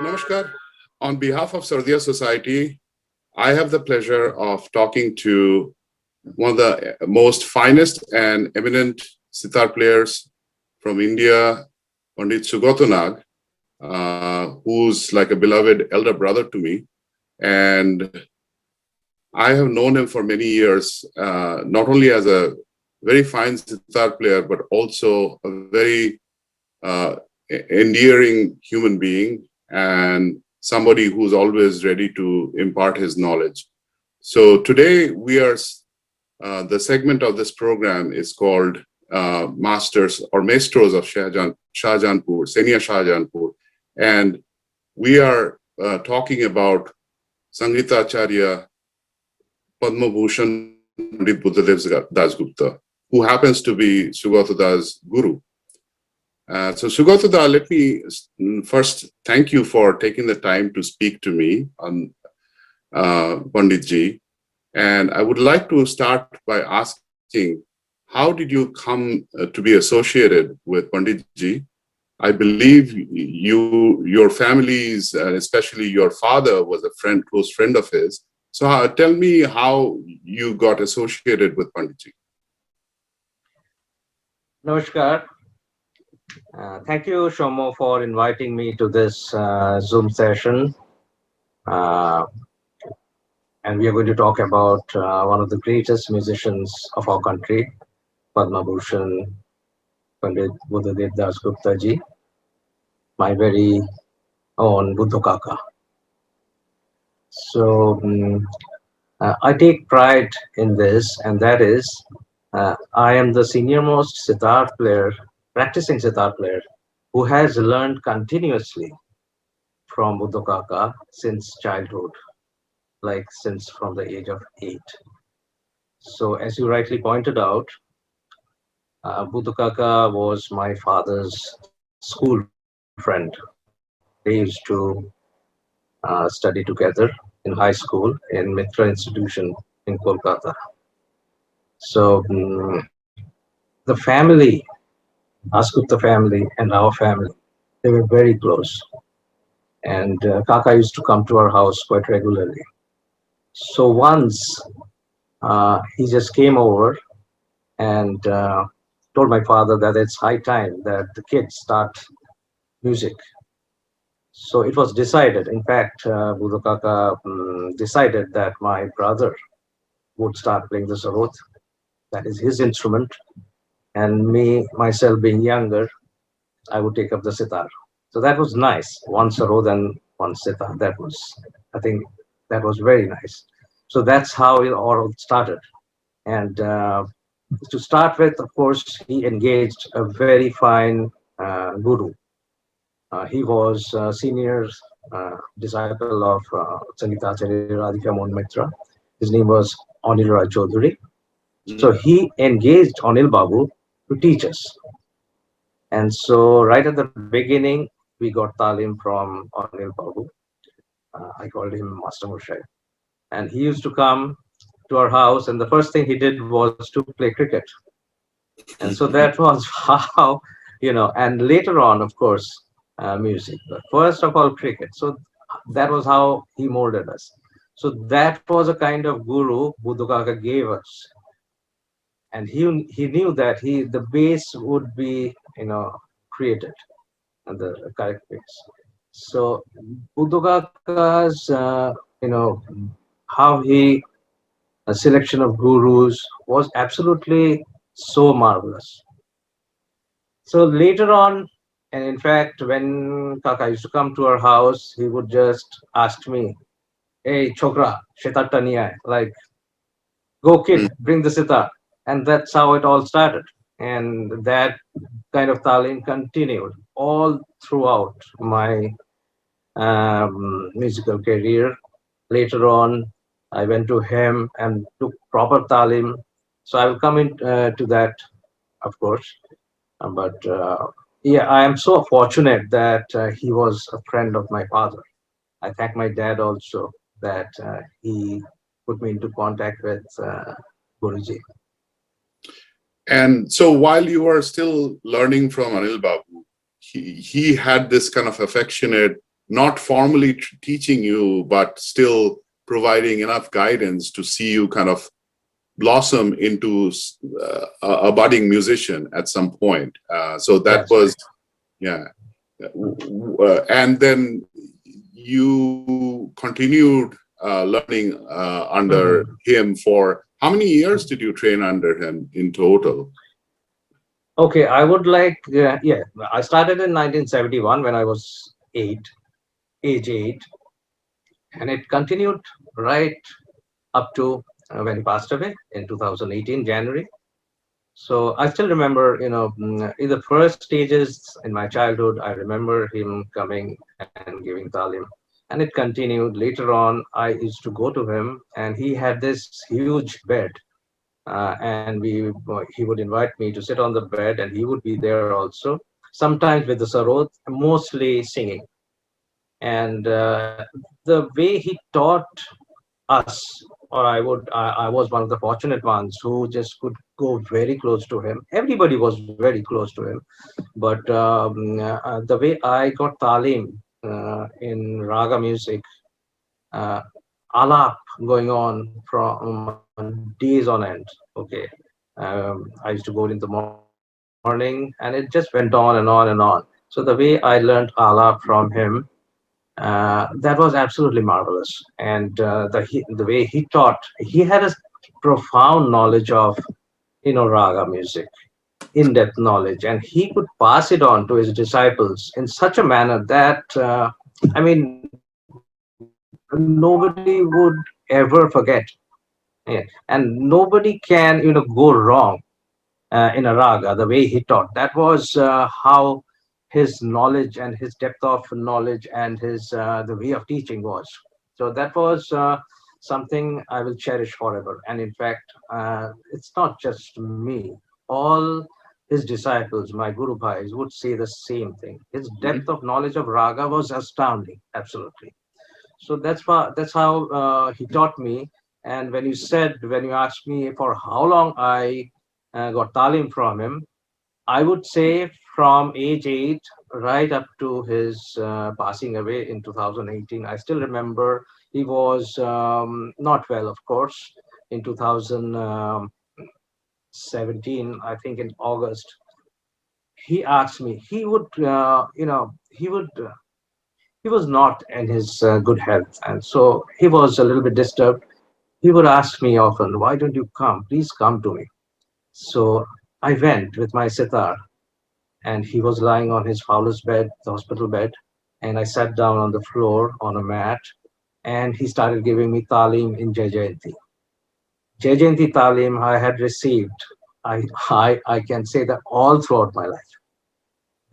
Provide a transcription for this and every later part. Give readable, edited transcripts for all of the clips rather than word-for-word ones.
Namaskar. On behalf of Sardiya Society, I have the pleasure of talking to one of the most finest and eminent sitar players from India, Pandit Sugato Nag, who's like a beloved elder brother to me. And I have known him for many years, not only as a very fine sitar player, but also a very endearing human being and somebody who's always ready to impart his knowledge. So today we are, the segment of this program is called Masters or Maestros of Shahjahanpur, Senior Shahjahanpur. And we are talking about Sangeeta Acharya Padmavibhushan Pandit Buddadev Dasgupta, who happens to be Sugato Da's guru. So Sugato Da, let me first thank you for taking the time to speak to me on Panditji. And I would like to start by asking, how did you come to be associated with Panditji? I believe your families, and especially your father, was a close friend of his. So tell me how you got associated with Panditji. Namaskar. Thank you, Shomo, for inviting me to this Zoom session. And we are going to talk about one of the greatest musicians of our country, Padmavibhushan Pandit Buddadev Dasgupta ji, my very own Buddha Kaka. So I take pride in this, and that is I am the senior most sitar player, practicing sitar player, who has learned continuously from Buddha Kaka since childhood, like since from the age of 8. So as you rightly pointed out, Buddha Kaka was my father's school friend. They used to study together in high school in Mitra Institution in Kolkata. So the family, Dasgupta family and our family, they were very close. And Kaka used to come to our house quite regularly. So once he just came over and told my father that it's high time that the kids start music. So it was decided. In fact, Buddha Kaka decided that my brother would start playing the sarod. That is his instrument. And me, myself being younger, I would take up the sitar. So that was nice. One sarod and one sitar. That was, I think, that was very nice. So that's how it all started. And to start with, of course, he engaged a very fine guru. He was a senior disciple of Sangeeta Acharya Radhika Mohan Mitra. His name was Anil Rai Chaudhary. So he engaged Anil Babu to teach us. And so right at the beginning, we got talim from Anil Babu. I called him Master Moshe. And he used to come to our house, and the first thing he did was to play cricket. And so that was how, and later on, of course, music. But first of all, cricket. So that was how he molded us. So that was a kind of guru Buddha Kaka gave us. And he knew that the base would be, created and the correct base. So Buddha Kaka's, how a selection of gurus was absolutely so marvelous. So later on, and in fact, when Kaka used to come to our house, he would just ask me, "Hey, chokra, sitar ta niye aaye?" Like, "Go kid, bring the sitar." And that's how it all started. And that kind of talim continued all throughout my musical career. Later on, I went to him and took proper talim. So I will come to that, of course. But yeah, I am so fortunate that he was a friend of my father. I thank my dad also that he put me into contact with Guruji. And so while you were still learning from Anil Babu, he had this kind of affectionate not formally teaching you, but still providing enough guidance to see you kind of blossom into a budding musician at some point. So that That's was, right. yeah. And then you continued learning under Mhm. him for how many years did you train under him in total? Okay, I would like, yeah, I started in 1971 when I was age eight, and it continued right up to when he passed away in 2018, January. So I still remember, in the first stages in my childhood, I remember him coming and giving talim. And it continued. Later on, I used to go to him, and he had this huge bed. And he would invite me to sit on the bed, and he would be there also, sometimes with the sarod, mostly singing. And the way he taught us, or I was one of the fortunate ones who just could go very close to him. Everybody was very close to him, but the way I got talim in raga music, uh, alap going on from days on end. Okay, I used to go in the morning, and it just went on and on and on. So the way I learned alap from him, that was absolutely marvelous. And the way he taught, he had a profound knowledge of raga music, in-depth knowledge, and he could pass it on to his disciples in such a manner that I mean, nobody would ever forget. Yeah. And nobody can go wrong in a raga the way he taught. That was how his knowledge and his depth of knowledge and his the way of teaching was. So that was something I will cherish forever. And in fact, it's not just me. All his disciples, my Guru Bhais, would say the same thing. His depth Mhm. of knowledge of raga was astounding, absolutely. So that's how he taught me. And when you asked me for how long I got talim from him, I would say from age 8 right up to his passing away in 2018. I still remember he was not well, of course, in 2017, I think in August. He asked me, he was not in his good health, and so he was a little bit disturbed. He would ask me often, "Why don't you come? Please come to me." So I went with my sitar, and he was lying on his fowler's bed, the hospital bed, and I sat down on the floor on a mat, and he started giving me talim in Jai Jayanti. Jai Jayanti talim I had received, I can say that all throughout my life.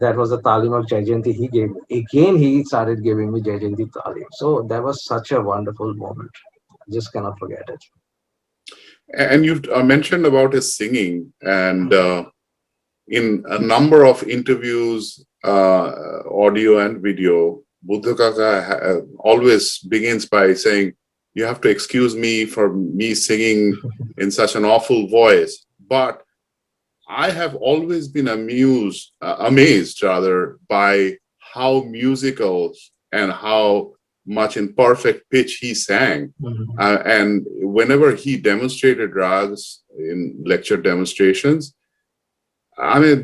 That was the talim of Jai Jayanti he gave me. Again, he started giving me Jai Jayanti talim. So that was such a wonderful moment. I just cannot forget it. And you've mentioned about his singing, and in a number of interviews, audio and video, Buddha Kaka always begins by saying, "You have to excuse me for me singing in such an awful voice." But I have always been amazed rather, by how musical and how much in perfect pitch he sang. Mhm. And whenever he demonstrated rags in lecture demonstrations, I mean,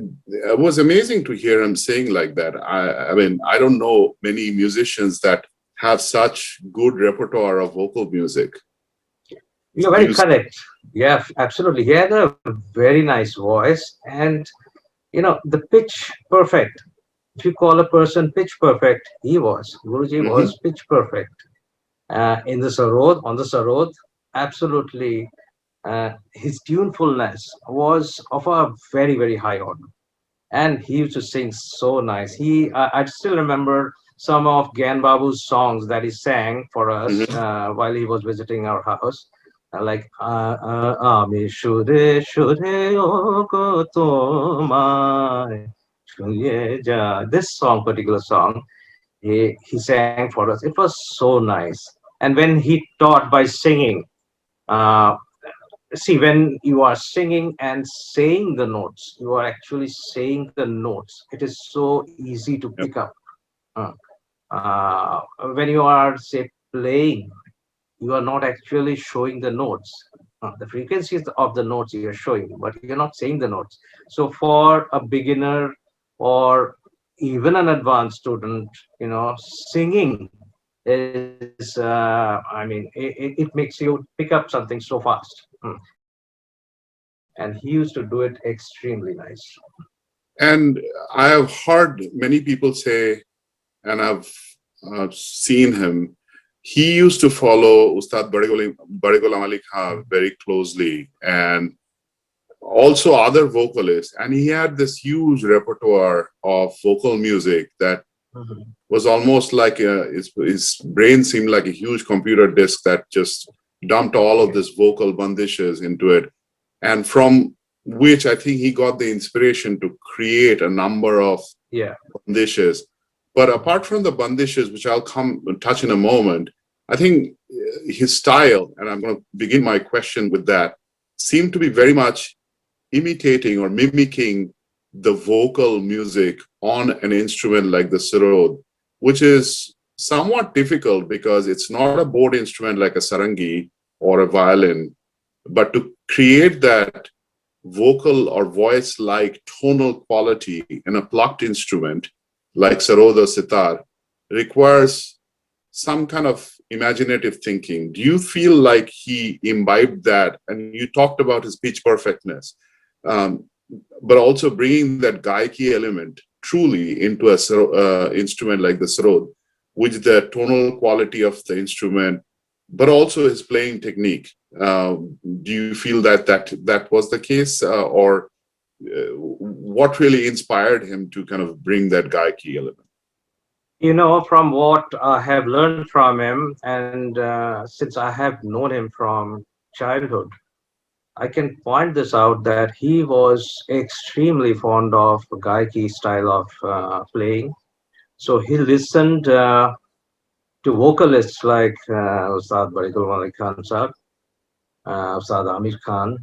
it was amazing to hear him sing like that. I mean, I don't know many musicians that have such good repertoire of vocal music. You're Do very you? correct. Yeah, absolutely. He had a very nice voice, and the pitch perfect. If you call a person pitch perfect, he was. Guruji Mhm. was pitch perfect. In the sarod, on the sarod, absolutely. His tunefulness was of a very, very high order. And he used to sing so nice. I still remember some of Gyan Babu's songs that he sang for us Mhm. while he was visiting our house, like "Ami Shure Shure Oko Tomai Shuye Ja." This song, particular song, he sang for us. It was so nice. And when he taught by singing, uh, see, when you are singing and saying the notes, you are actually saying the notes. It is so easy to Yep. pick up. Uh, uh, when you are say playing, you are not actually showing the notes. The frequencies of the notes you're showing, but you're not saying the notes. So for a beginner or even an advanced student, singing is, it makes you pick up something so fast. And he used to do it extremely nice. And I have heard many people say, and I've seen him, he used to follow Ustad Bade Ghulam Ali Khan very closely, and also other vocalists. And he had this huge repertoire of vocal music that Mhm. was almost like his brain seemed like a huge computer disk that just dumped all of Okay. this vocal bandishes into it, and from which I think he got the inspiration to create a number of Yeah. bandishes. But apart from the bandishes, which I'll come touch in a moment, I think his style, and I'm going to begin my question with that, seemed to be very much imitating or mimicking the vocal music on an instrument like the sarod, which is somewhat difficult because it's not a board instrument like a sarangi or a violin, but to create that vocal or voice like tonal quality in a plucked instrument like sarod or sitar requires some kind of imaginative thinking. Do you feel like he imbibed that? And you talked about his pitch perfectness, um, but also bringing that gaiki element truly into a instrument like the sarod, which the tonal quality of the instrument, but also his playing technique. Do you feel that that was the case, or what really inspired him to kind of bring that gaiki element? From what I have learned from him, and since I have known him from childhood, I can point this out that he was extremely fond of Gaiki style of playing. So he listened to vocalists like Ustad Barikul Malik Khan Sahab, Ustad Amir Khan,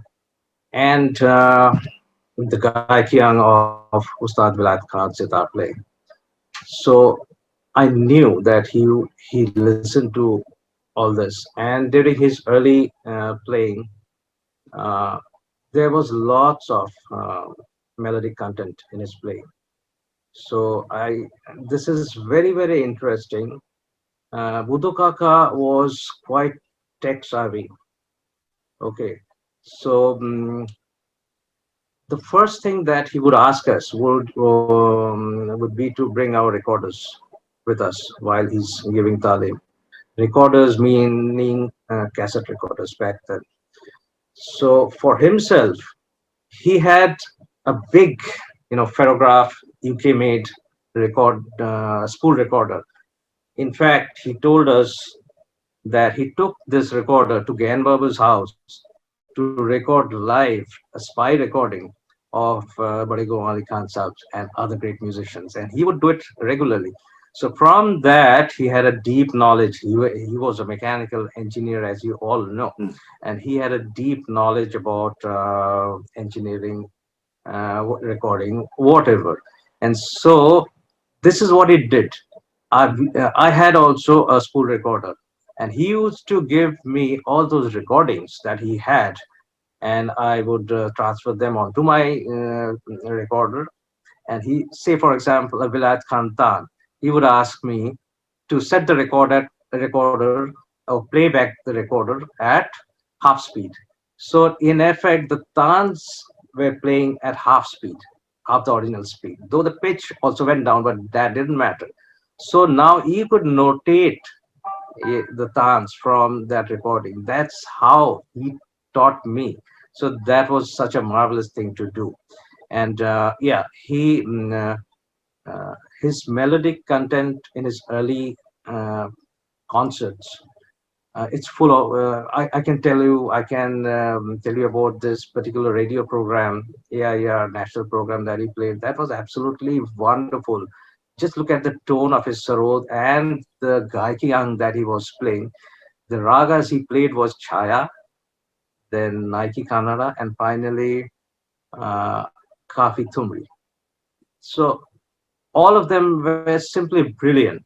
and the Gaiki Young of Ustad Vilayat Khan Sitar play. So I knew that he listened to all this, and during his early playing, uh, there was lots of melodic content in his playing. So this is very very interesting. Buddha Kaka was quite tech savvy. Okay, so the first thing that he would ask us would be to bring our recorders with us while he's giving talim. Recorders meaning cassette recorders back then. So for himself, he had a big, ferrograph UK made spool recorder. In fact, he told us that he took this recorder to Gyan Babu's house to record live a spy recording of Bade Go Ali Khan Saab and other great musicians, and he would do it regularly. So from that, he had a deep knowledge. He was a mechanical engineer, as you all know, and he had a deep knowledge about engineering, recording, whatever. And so this is what it did. I had also a spool recorder, and he used to give me all those recordings that he had, and I would transfer them onto my recorder. And he, say for example, a Vilayat Khantan, he would ask me to set the recorder or play back the recorder at half speed. So in effect, the tans were playing at half speed, half the original speed. Though the pitch also went down, but that didn't matter. So now you could notate the tans from that recording. That's how he taught me. So that was such a marvelous thing to do. And yeah, his melodic content in his early concerts, it's full of I can tell you, tell you about this particular radio program, AIR national program that he played. That was absolutely wonderful. Just look at the tone of his sarod and the gaiki yang that he was playing. The ragas he played was Chaya, then Nike Kannada, and finally uh, Kafi Tumri. So all of them were simply brilliant.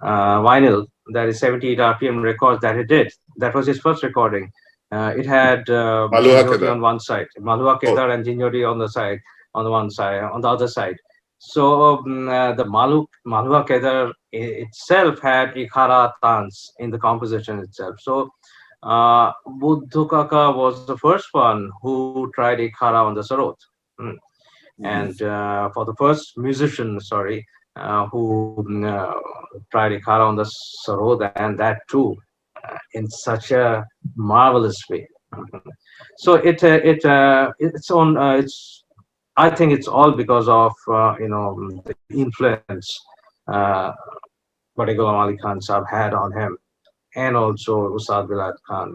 vinyl, that is 78 RPM records that he did. That was his first recording. It had Maluha Jinjoti Kedar. on one side, Malua Oh, Kedar and Jinjoti on the side, on the one side, on the other side. So the Malua Kedar itself had Ikhara Tans in the composition itself. So Buddhu Kaka was the first one who tried Ikhara on the Sarod. Mm. mhm. And for the first musician, sorry, who tried Ikhara on the Sarod, and that too in such a marvelous way. Mhm. So it's on it's I think it's all because of the influence uh, Bade Ghulam Ali Khan Sahab had on him, and also Ustad Bilal Khan.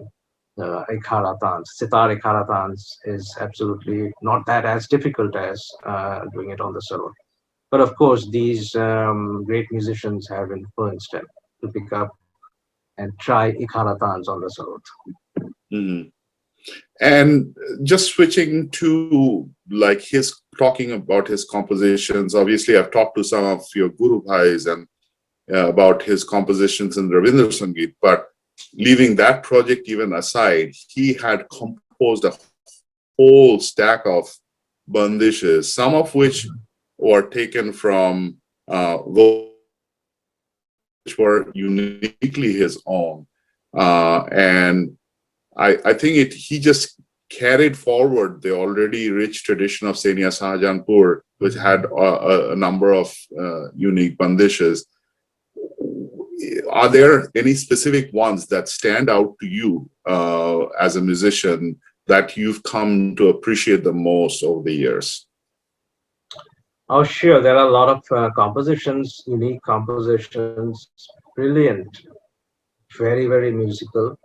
Ikharatans, sitar ikharatans is absolutely not that as difficult as doing it on the sarod. But of course, these great musicians have influenced him to pick up and try ikharatans on the sarod. Mhm. And just switching to like his talking about his compositions. Obviously, I've talked to some of your Guru Bhais and about his compositions in Rabindra Sangeet, but leaving that project even aside, he had composed a whole stack of bandishes, some of which were taken from which were uniquely his own. And I think he just carried forward the already rich tradition of Senia Shahjahanpur, which had a number of unique bandishes. Are there any specific ones that stand out to you as a musician that you've come to appreciate the most over the years? Oh, sure, there are a lot of compositions, unique compositions, brilliant, very, very musical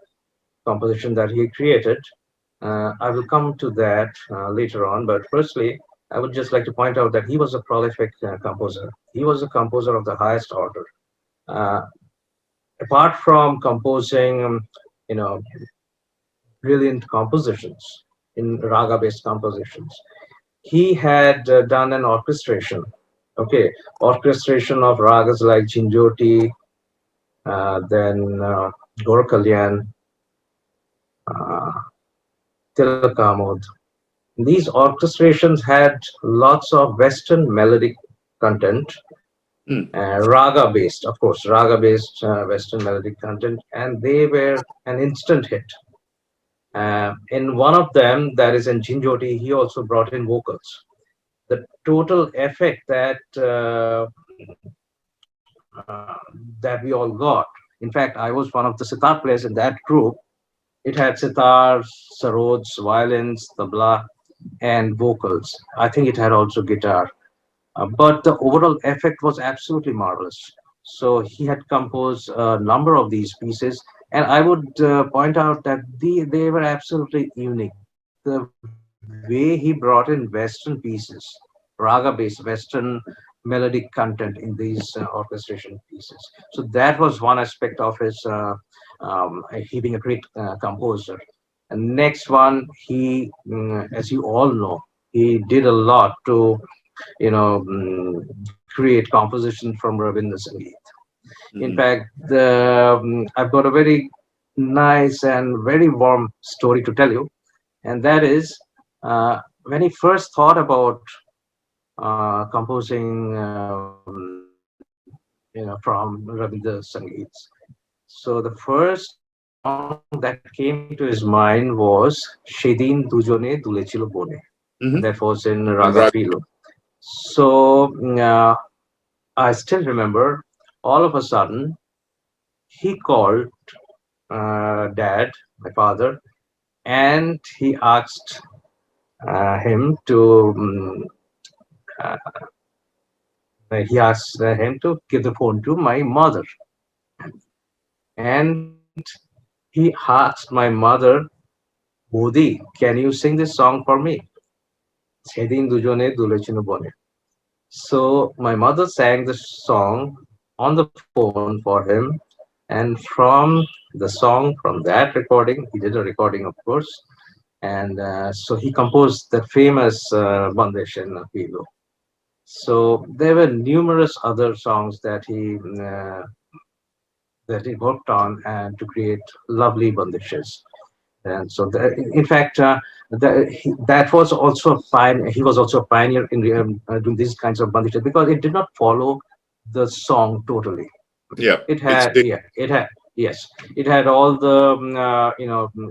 composition that he created. I will come to that later on, but firstly, I would just like to point out that he was a prolific composer. He was a composer of the highest order. Uh, Apart from composing, you know, brilliant compositions in raga-based compositions, he had done an orchestration. Okay, orchestration of ragas like Jinjoti, then Gor Kalyan, uh, Tilakamod. These orchestrations had lots of Western melodic content, Hmm. raga based, of course, raga based Western melodic content, and they were an instant hit. In one of them, that is in Jinjoti, he also brought in vocals. The total effect that we all got. In fact, I was one of the sitar players in that group. It had sitars, sarods, violins, tabla, and vocals. I think it had also guitar. But the overall effect was absolutely marvelous. So he had composed a number of these pieces, and I would point out that they were absolutely unique. The way he brought in Western pieces, raga-based Western melodic content in these orchestration pieces. So that was one aspect of his he being a great composer. And next one, as you all know, he did a lot to create composition from Rabindra Sangeet. In Mhm. fact, I've got a very nice and very warm story to tell you, and that is when he first thought about composing, from Rabindra Sangeets. So the first song that came into his mind was "Shedin Dujone Dulechilo Bone," and that Mhm. was in Raga And Raj, Filo. So I still remember all of a sudden he called dad, my father, and he asked him to uh, give the phone to my mother, and he asked my mother, Bodhi, can you sing this song for me? সেদিন দুজনে দুলেছিল বনে. So my mother sang the song on the phone for him, and from the song, from that recording, he did a recording, of course, and so he composed that famous Bandesh in Pilo. So there were numerous other songs that he that he worked on and to create lovely bandishes. And so, in fact, that was also fine. He was also a pioneer in doing these kinds of bandishes because it did not follow the song totally. Yeah, It it's had, yeah, it had, yes, it had all the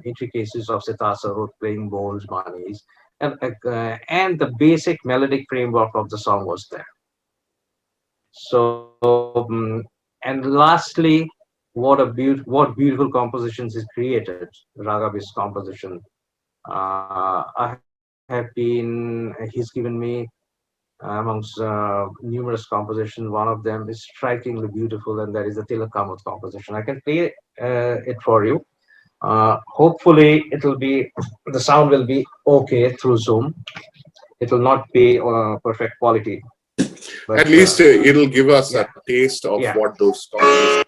intricacies of sitar sarod, playing bowls, manis, and the basic melodic framework of the song was there. So, and lastly, what beautiful compositions is created. Raghavi's composition. He's given me amongst numerous compositions. One of them is strikingly beautiful, and that is the Tilakamut composition. I can play it for you. Hopefully, the sound will be okay through Zoom. It will not be perfect quality, but at least it'll give us a yeah, taste of yeah. what those compositions.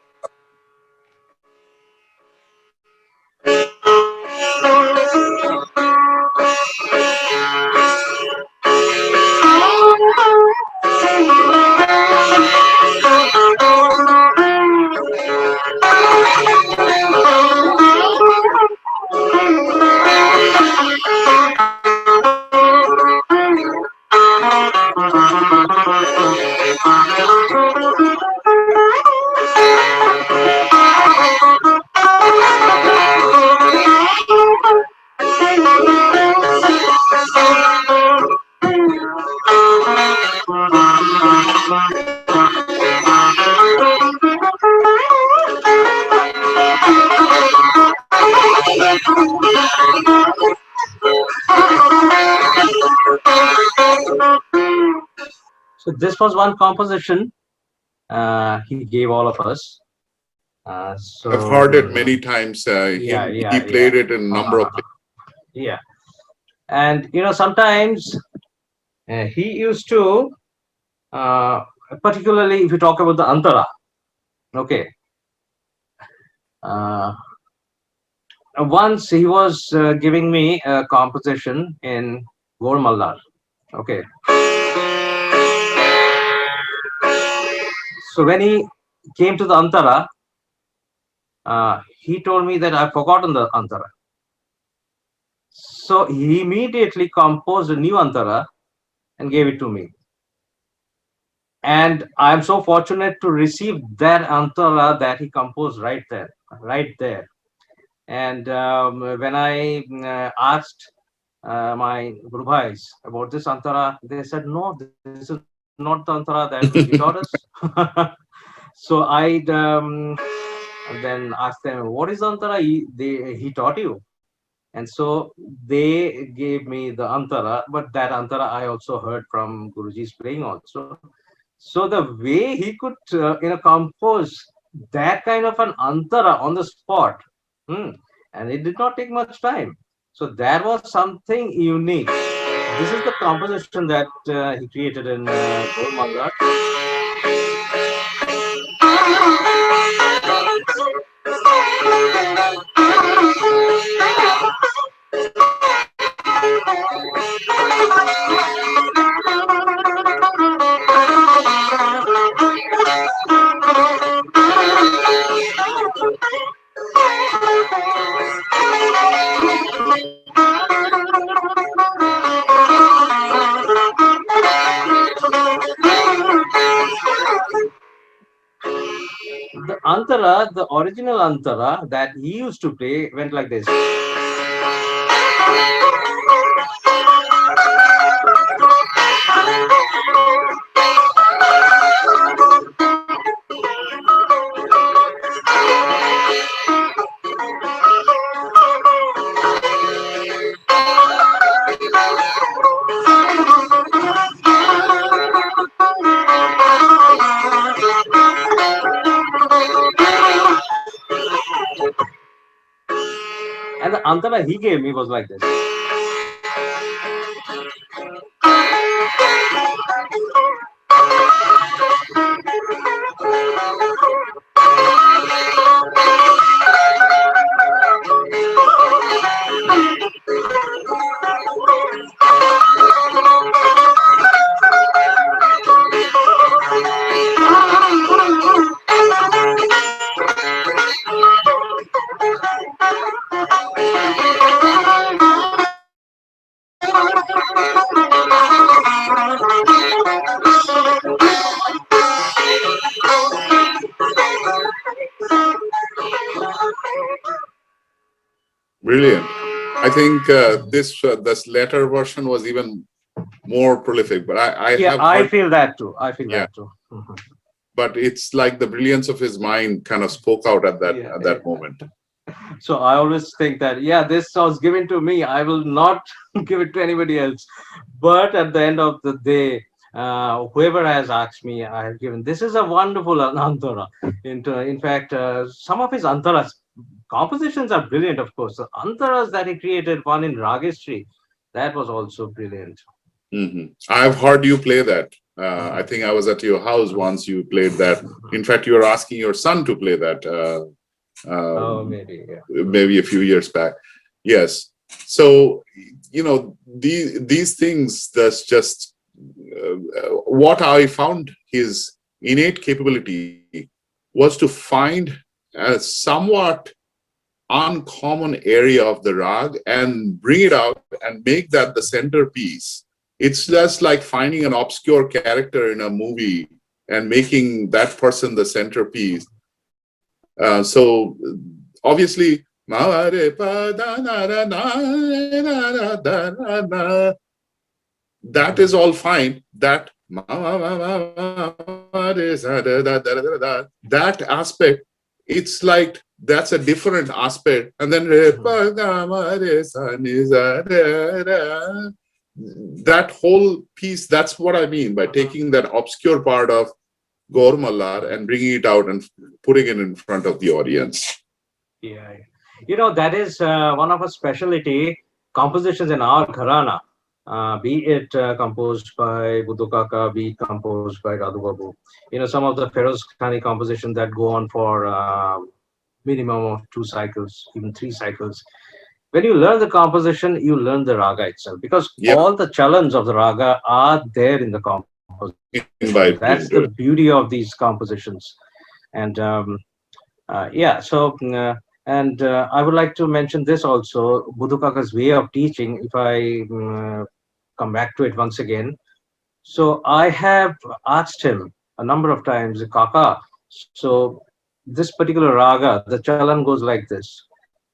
So this was one composition he gave all of us. I've heard it So many times. yeah, He yeah, yeah, played it in a number of places. yeah. And sometimes he used to, uh, particularly if you talk about the antara. Okay. Uh, Once he was giving me a composition in Gaur Mallar. Okay. So when he came to the antara, he told me that I've forgotten the antara. So he immediately composed a new antara and gave it to me. And I'm so fortunate to receive that antara that he composed right there, right there. And when I asked my Guru Bhais about this antara, they said, no, this is not the antara that he taught us. So I then asked them, what is the antara he taught you? And so they gave me the antara, but that antara I also heard from Guruji's playing also. So the way he could, compose that kind of an antara on the spot, hmm, and it did not take much time. So that was something unique. This is the composition that he created in Gol Mallar. The antara, the original antara that he used to play went like this. And the antara he gave me was like this. Brilliant. I think this latter version was even more prolific, but I Yeah, have I heard, feel that too. I feel yeah. that too. Mhm. But it's like the brilliance of his mind kind of spoke out Yeah, at that yeah. moment. So I always think that, yeah, this was given to me. I will not give it to anybody else. But at the end of the day, whoever has asked me, I have given. This is a wonderful antara. In fact, some of his antaras, compositions are brilliant, of course. The antaras that he created, one in Ragistry, that was also brilliant. I've heard you play that. I Mhm. think I was at your house once. You played that. In fact, you were asking your son to play that. Oh, Um, maybe, yeah. maybe a few years back. Yes. So, these things, that's just what I found his innate capability was to find a somewhat uncommon area of the rag and bring it out and make that the centerpiece. It's just like finding an obscure character in a movie and making that person the centerpiece. So obviously, that is all fine. That aspect, it's like that's a different aspect. And then Mhm. that whole piece, that's what I mean by taking that obscure part of Gaur Mallar and bringing it out and putting it in front of the audience. Yeah, yeah. That is one of our specialty compositions in our gharana. Be it composed by Buddhu Kaka, be it composed by Radhu Babu. Some of the Feroz Khani compositions that go on for minimum of 2 cycles, even 3 cycles. When you learn the composition, you learn the raga itself because Yep, all the chalans of the raga are there in the composition. That's the imbibed beauty into of it. these compositions. And yeah, so and I would like to mention this also, Buddha Kaka's way of teaching. If I come back to it once again, so I have asked him a number of times, Kaka. So this particular raga, the chalan goes like this,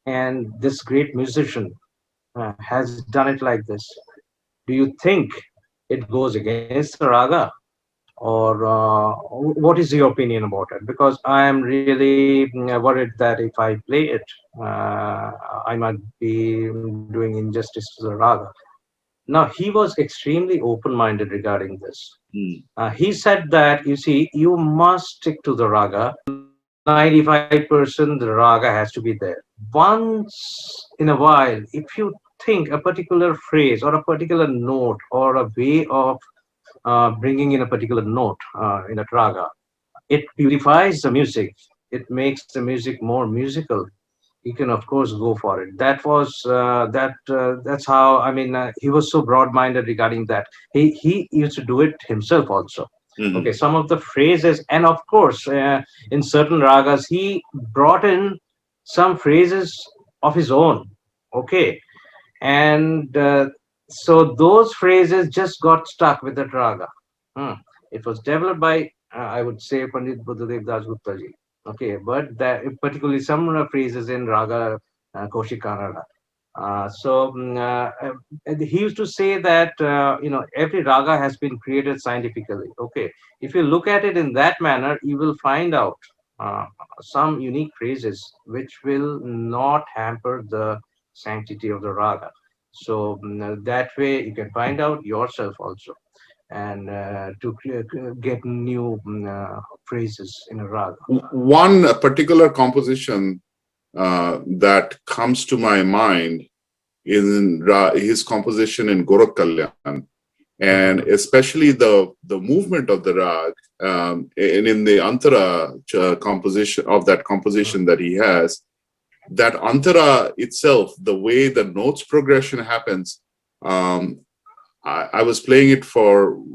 and this great musician has done it like this. Do you think it goes against the raga? Or what is your opinion about it? Because I am really worried that if I play it, I might be doing injustice to the raga. Now, he was extremely open-minded regarding this. Mm. He said that, you see, you must stick to the raga. 95% the raga has to be there. Once in a while, if you think a particular phrase or a particular note or a way of bringing in a particular note in a raga, it purifies the music. It makes the music more musical. You can of course go for it. That's how, I mean, he was so broad-minded regarding that. He used to do it himself also. Okay, Mhm. some of the phrases, and of course, in certain ragas, he brought in some phrases of his own. Okay, and so those phrases just got stuck with that raga. Hmm. It was developed by, I would say, Pandit Buddhadev Dasgupta ji. Okay, but that particularly some phrases in raga Kaushik Kannada. He used to say that every raga has been created scientifically. Okay, if you look at it in that manner, you will find out uh, some unique phrases which will not hamper the sanctity of the raga. So that way you can find out yourself also, and get new phrases in a raga. One particular composition that comes to my mind in his composition in Gorak Kalyan, and Mhm. especially the movement of the rag, and in the antara composition of that composition that he has, that antara itself, the way the notes progression happens. I was playing it for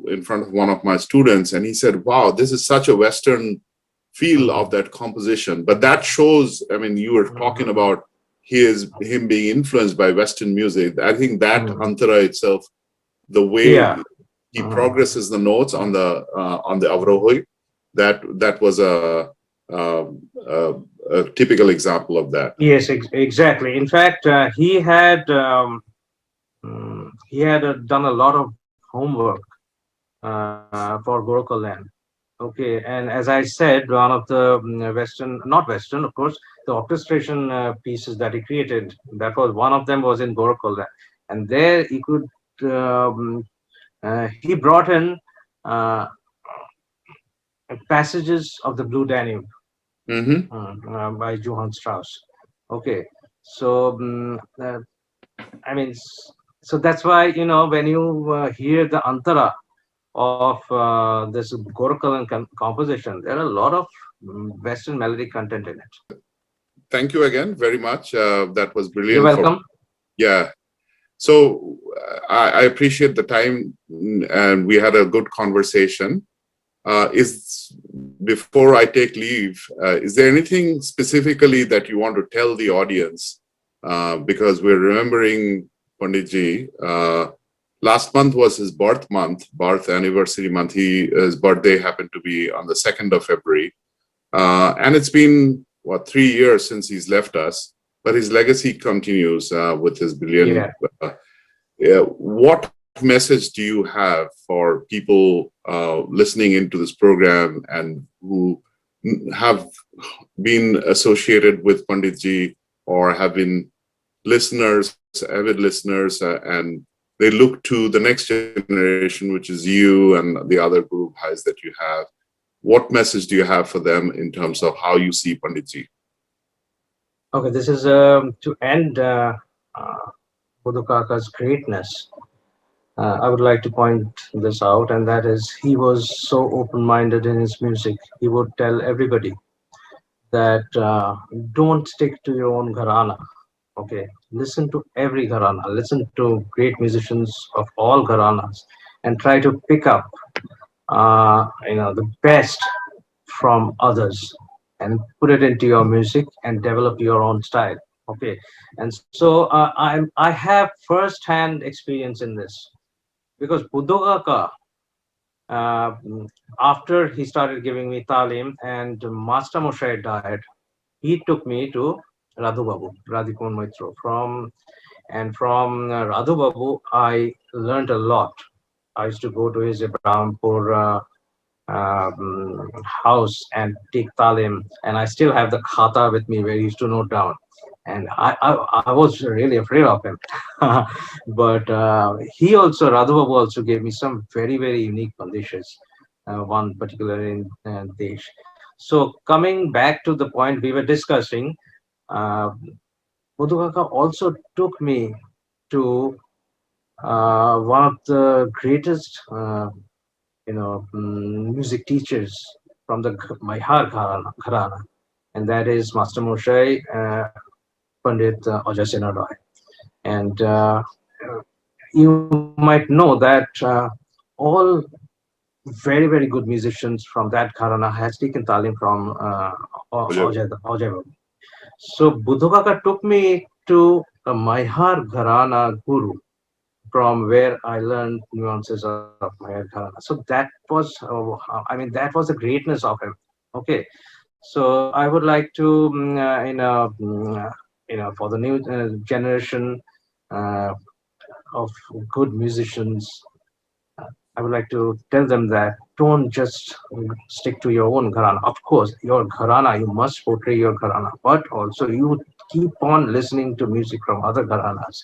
in front of one of my students, and he said, "Wow, this is such a Western feel of Mhm. that composition." But that shows, I mean, you were talking Mhm. about him being influenced by Western music. I think that Mhm. antara itself, the Yeah. way he Mhm. progresses the notes on the Avrohoi, that was a a typical example of that. Yes, exactly. In fact, he had done a lot of homework for Gurukul land. Okay, and as I said, one of the not Western, of course, the orchestration pieces that he created, that was one of them was in Gurukul land. And there he could, he brought in uh, passages of the Blue Danube Hmm. by Johann Strauss. Okay, so I mean, so that's why, when you hear the antara of this Gorakulam composition, there are a lot of Western melodic content in it. Thank you again very much. That was You're brilliant. welcome. Yeah. So I appreciate the time, and we had a good conversation. Is before I take leave, is there anything specifically that you want to tell the audience? Because we're remembering Panditji. Last month was his birth anniversary month. His birthday happened to be on the 2nd of February. And it's been, 3 years since he's left us, but his legacy continues with his brilliant. What message do you have for people listening into this program and who have been associated with Panditji or have been avid listeners, and they look to the next generation, which is you and the other group highs that you have? What message do you have for them in terms of how you see Panditji? Okay, this is to end Buddha Kaka's greatness. I would like to point this out, and that is he was so open-minded in his music. He would tell everybody that don't stick to your own gharana. Okay, listen to every gharana, listen to great musicians of all gharanas, and try to pick up, the best from others and put it into your music and develop your own style. Okay, and so I have first-hand experience in this because Buddha uh, after he started giving me talim and Master Moshe died, he took me to Radhu Babu, Radhikun Maitro. From Radhu Babu, I learned a lot. I used to go to his Ibrahimpur house and take talim, and I still have the khata with me where he used to note down. And I was really afraid of him. But he also, Radhu Babu also gave me some very, very unique bandishes, one particular in Desh. So coming back to the point we were discussing, uh, Madhu Kaka also took me to one of the greatest, music teachers from the Maihar Gharana, and that is Master Moshe Pandit Ajay Roy. And you might know that all very, very good musicians from that Gharana has taken talim from Ajay. So Buddha Kaka took me to a Maihar Gharana guru, from where I learned nuances of Maihar Gharana. So that was, that was the greatness of him. Okay, so I would like to, for the new generation uh, of good musicians, I would like to tell them that don't just stick to your own gharana. Of course, your gharana, you must portray your gharana, but also you keep on listening to music from other gharanas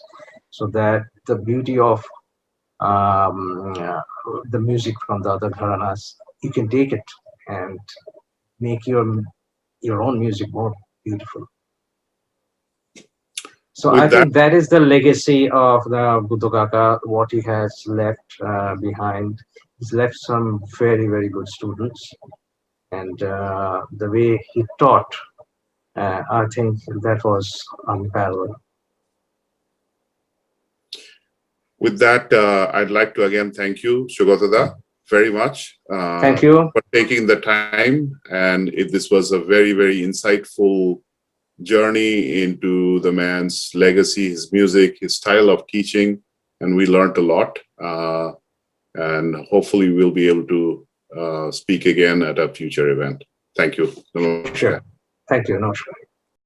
so that the beauty of um, uh, the music from the other gharanas, you can take it and make your own music more beautiful. So I With that, think that is the legacy of the Buddha Kaka, what he has left behind. He's left some very, very good students. And the way he taught, I think that was unparalleled. I'd like to again thank you, Sugato very much Thank you. for taking the time. And this was a very, very insightful journey into the man's legacy, his music, his style of teaching, and we learned a lot. And hopefully we'll be able to speak again at a future event. Thank you. Namaskar. Sure. Thank you. Namaskar.